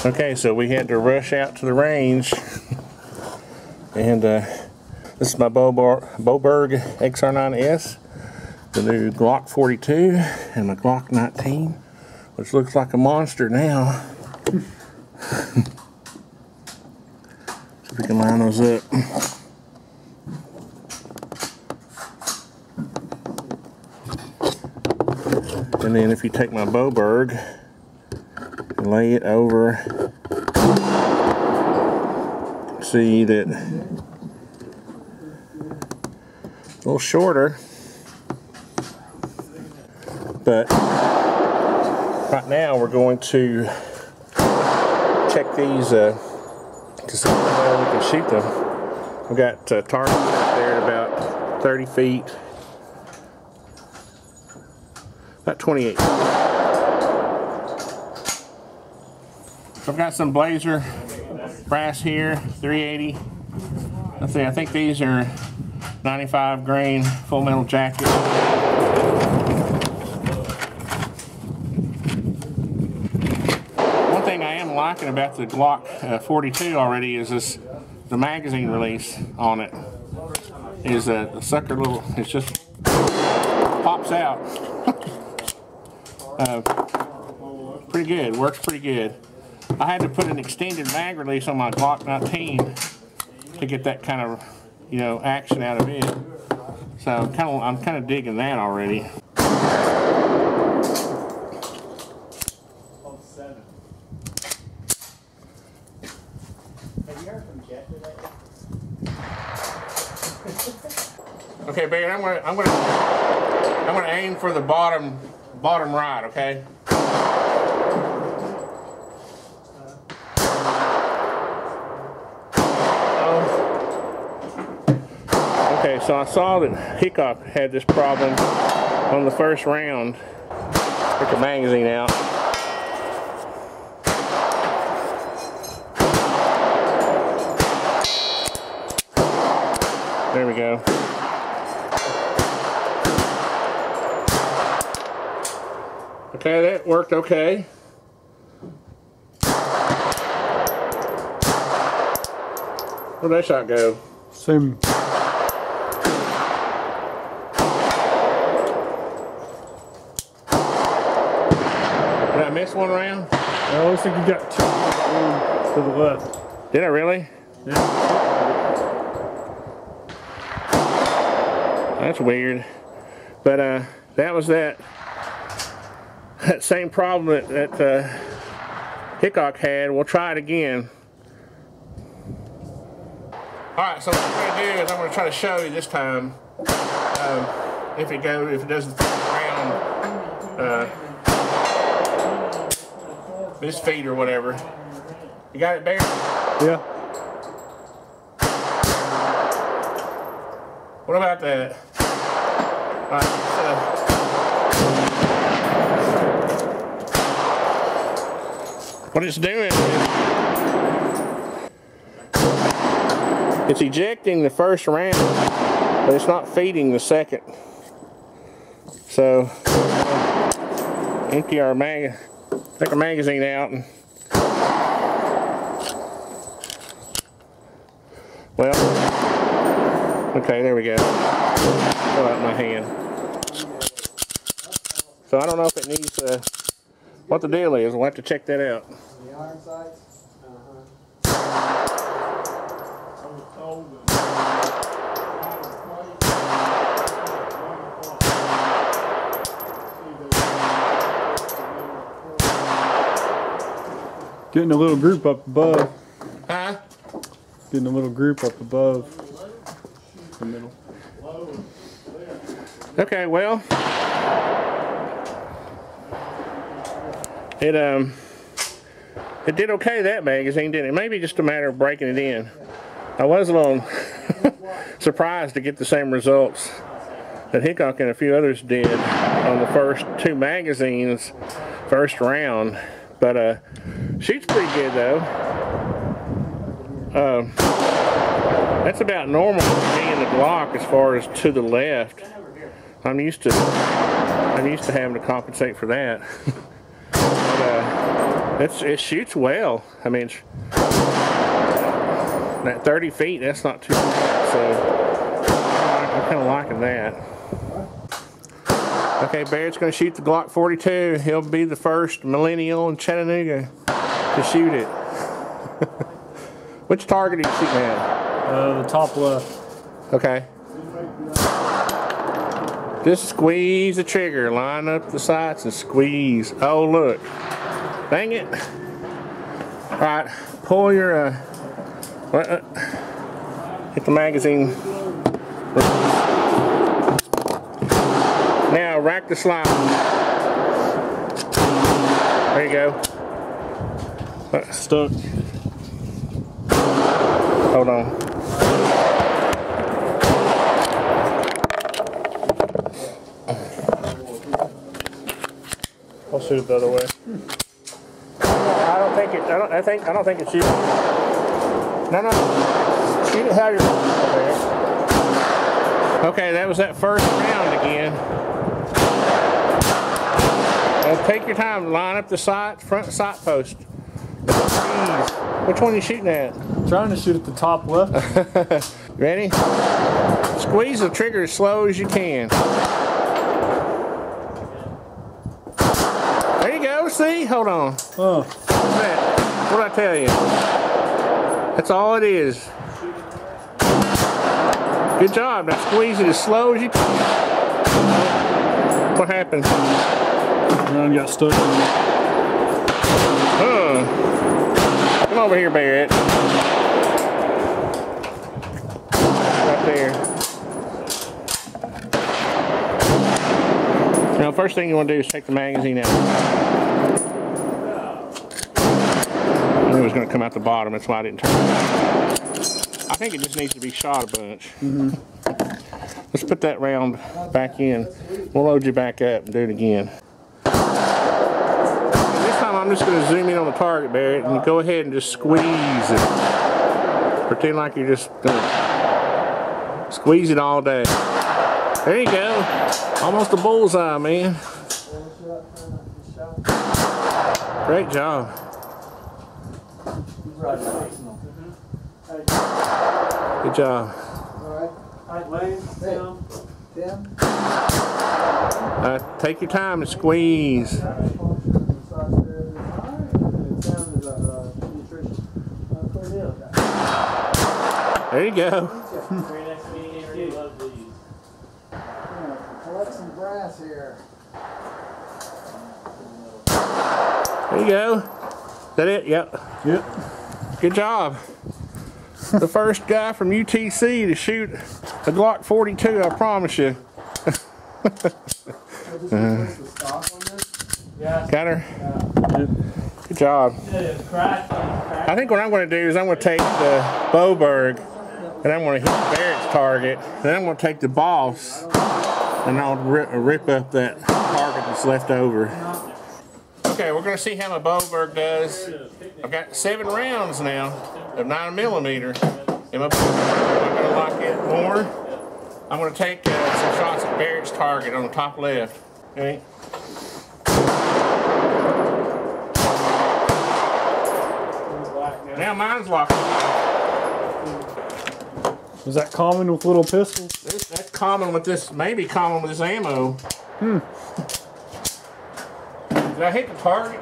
Okay, so we had to rush out to the range, and this is my Boberg XR9-s, the new Glock 42, and my Glock 19, which looks like a monster now. See if we can line those up. And then if you take my Boberg and lay it over, see that a little shorter, but right now we're going to check these to see how we can shoot them. We've got targets up there at about 30 feet, about 28. So I've got some Blazer brass here, 380. Let's see, I think these are 95 grain full metal jacket. One thing I am liking about the Glock 42 already is the magazine release on it. Is the sucker little, it just pops out. Pretty good, works pretty good. I had to put an extended mag release on my Glock 19 to get that kind of, you know, action out of it. So I'm kind of digging that already. Okay, Barry, I'm gonna aim for the bottom right, okay? Okay, so I saw that Hickok had this problem on the first round. Took the magazine out. There we go. Okay, that worked okay. Where'd that shot go? Same. Did I miss one round? I looks like you got two to the left. Did I really? Yeah. That's weird. But that was that same problem that Hickok had. We'll try it again. Alright, so what I'm going to do is I'm going to try to show you this time if it does the third round this feed or whatever. You got it, Bear? Yeah. What about that? Alright, what it's doing is it's ejecting the first round, but it's not feeding the second. So empty our take our magazine out and well, okay, there we go. Pull out my hand. So I don't know if it needs what the deal is. We'll have to check that out. The iron sights? Getting a little group up above. Huh? Getting a little group up above the middle. Okay, well, it did okay, that magazine, didn't it? Maybe just a matter of breaking it in. I was a little surprised to get the same results that Hickok and a few others did on the first two magazines, first round. But shoots pretty good though. That's about normal for me in the Glock as far as to the left. I'm used to having to compensate for that. But It shoots well. I mean, that 30 feet, that's not too bad. So I'm kind of liking that. Okay, Barrett's going to shoot the Glock 42. He'll be the first millennial in Chattanooga to shoot it. Which target are you shooting at? The top left. Okay. Just squeeze the trigger. Line up the sights and squeeze. Oh, look. Dang it. All right. Pull your... hit the magazine. Now rack the slide. There you go. Stuck. Hold on. I'll shoot it the other way. I don't think it. I don't think it's shooting. No. Shoot it how you're going. Okay, that was that first round again. Take your time. Line up the sight, front sight post. Which one are you shooting at? I'm trying to shoot at the top left. Ready? Squeeze the trigger as slow as you can. There you go. See? Hold on. Oh. What's that? What'd I tell you? That's all it is. Good job. Now squeeze it as slow as you can. What happened? Mine got stuck in it. Come over here, Barrett. Right there. Now, first thing you want to do is take the magazine out. I knew it was going to come out the bottom. That's why I didn't turn it. I think it just needs to be shot a bunch. Let's put that round back in. We'll load you back up and do it again. I'm just going to zoom in on the target, Barrett, and go ahead and just squeeze it. Pretend like you're just going to squeeze it all day. There you go. Almost a bullseye, man. Great job. Good job. Take your time and squeeze. There you go. Collect some grass here. There you go. Is that it? Yep. Yep. Good job. The first guy from UTC to shoot a Glock 42, I promise you. Got her? Yep. Good job. I think what I'm going to do is I'm going to take the Boberg and I'm going to hit Barrett's target. Then I'm going to take the Boss and I'll rip up that target that's left over. Okay, we're going to see how my Boberg does. I've got 7 rounds now of 9mm in my Boberg. I'm going to lock it more. I'm going to take some shots at Barrett's target on the top left. Okay. Now mine's locked. Is that common with little pistols? That's common with this, maybe common with this ammo. Did I hit the target?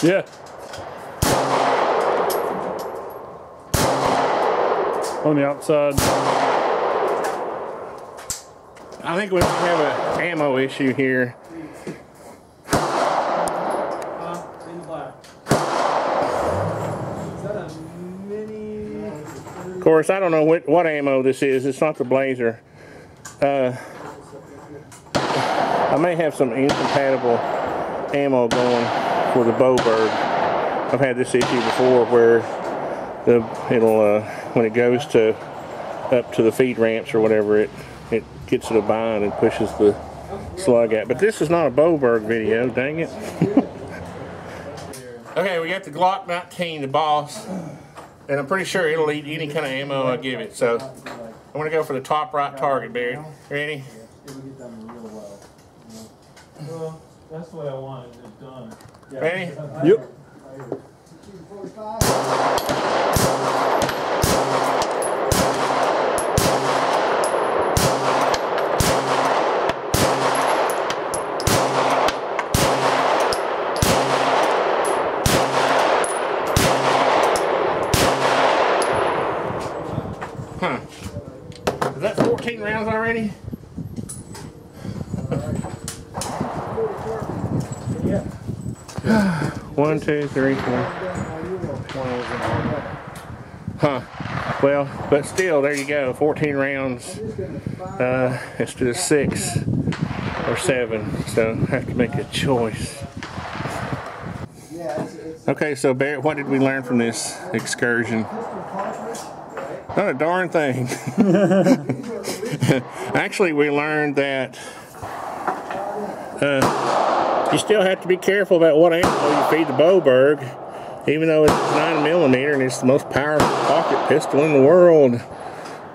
Yeah. On the outside. I think we have an ammo issue here. Of course, I don't know what ammo this is. It's not the Blazer. I may have some incompatible ammo going for the Boberg. I've had this issue before where it'll when it goes to up to the feed ramps or whatever, it gets to the bind and pushes the slug out. But this is not a Boberg video, dang it. Okay, we got the Glock 19, the Boss. And I'm pretty sure it'll eat any kind of ammo I give it. So I'm going to go for the top right target, Barry. Ready? Well, that's what I wanted it done. Ready? Yep. Huh. Is that 14 rounds already? Yeah. 1, 2, 3, 4. Huh. Well, but still, there you go. 14 rounds instead of 6 or 7. So I have to make a choice. Okay, so Barrett, what did we learn from this excursion? Not a darn thing. Actually, we learned that you still have to be careful about what ammo you feed the Boberg, even though it's 9mm and it's the most powerful pocket pistol in the world.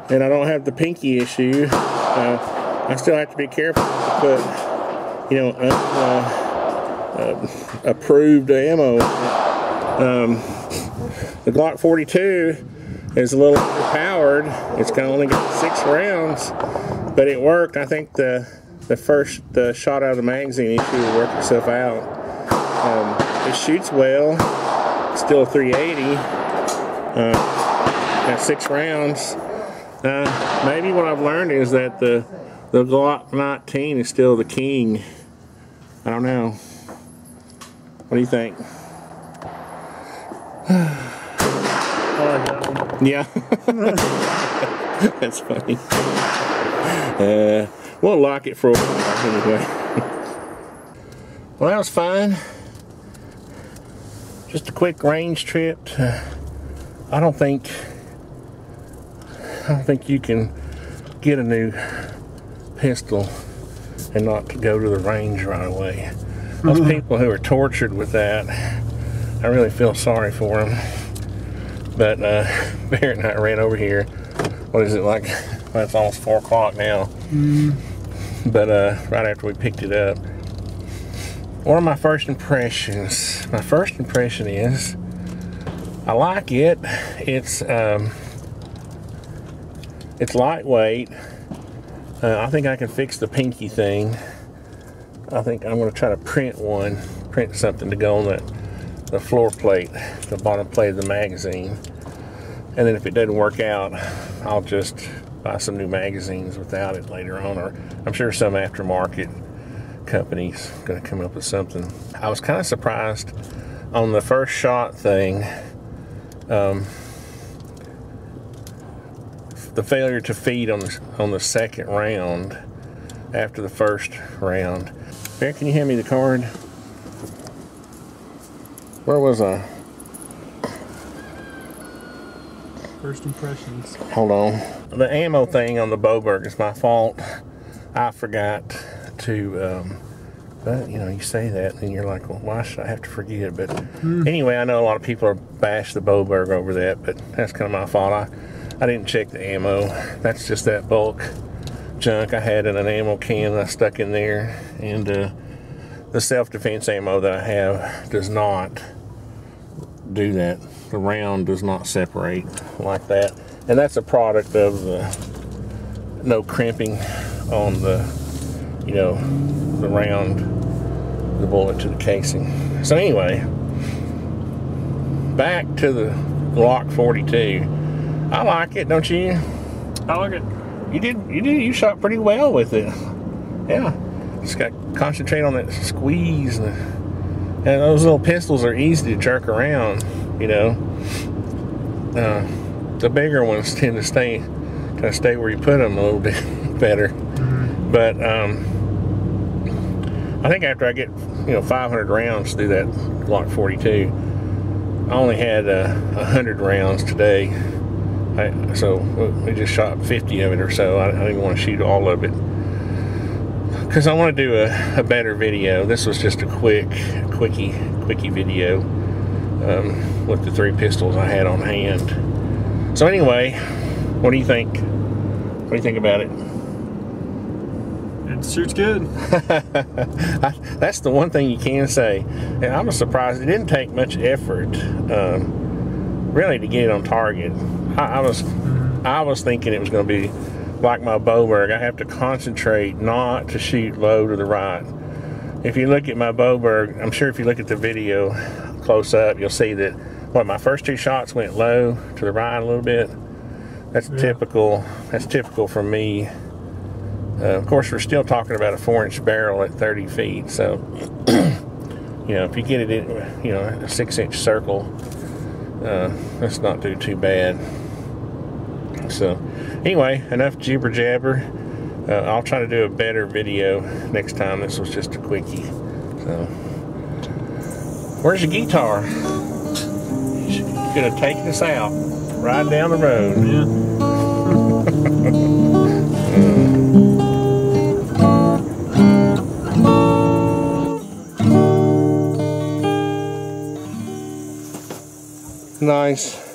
And I don't have the pinky issue. I still have to be careful to put, you know, approved ammo. The Glock 42 is a little overpowered. It's only got 6 rounds, but it worked. I think the first shot out of the magazine issue will work itself out. It shoots well. It's still a 380. Got 6 rounds. Maybe what I've learned is that the Glock 19 is still the king. I don't know. What do you think? Yeah. That's funny. We'll lock it for a while anyway. Well, that was fun. Just a quick range trip. I don't think you can get a new pistol and not go to the range right away. Those people who are tortured with that, I really feel sorry for them. But Barrett and I ran over here. What is it like? Well, it's almost 4 o'clock now. But right after we picked it up. One of my first impressions. My first impression is I like it. It's lightweight. I think I can fix the pinky thing. I think I'm going to try to print something to go on the floor plate, the bottom plate of the magazine. And then if it doesn't work out, I'll just buy some new magazines without it later on, or I'm sure some aftermarket company's going to come up with something. I was kind of surprised on the first shot thing, the failure to feed on the second round after the first round. Bear, can you hand me the card? Where was I? First impressions. Hold on. The ammo thing on the Boberg is my fault. I forgot to, but you know, you say that and you're like, well, why should I have to forget? But anyway, I know a lot of people are bash the Boberg over that, but that's kind of my fault. I didn't check the ammo. That's just that bulk junk I had in an ammo can I stuck in there, and the self-defense ammo that I have does not do that. The round does not separate like that, and that's a product of the no crimping on the, you know, the round, the bullet to the casing. So anyway, back to the Glock 42. I like it, don't you? I like it. You shot pretty well with it. Yeah, just got to concentrate on that squeeze, and those little pistols are easy to jerk around, you know. The bigger ones tend to stay where you put them a little bit better. But I think after I get, you know, 500 rounds through that Glock 42, I only had 100 rounds today. So we just shot 50 of it or so. I didn't want to shoot all of it because I want to do a better video. This was just a quickie video with the 3 pistols I had on hand. So anyway, what do you think? What do you think about it? It shoots good. That's the one thing you can say. And I was surprised. It didn't take much effort, really, to get it on target. I was thinking it was going to be like my Boberg. I have to concentrate not to shoot low to the right. If you look at my Boberg, I'm sure if you look at the video close up, you'll see that my first 2 shots went low to the right a little bit. That's typical. That's typical for me. Of course, we're still talking about a 4-inch barrel at 30 feet. So, you know, if you get it in, you know, a 6-inch circle, let's not do too bad. So, anyway, enough jibber jabber. I'll try to do a better video next time. This was just a quickie. So, where's your guitar? You could have taken us out right down the road. Yeah. Nice.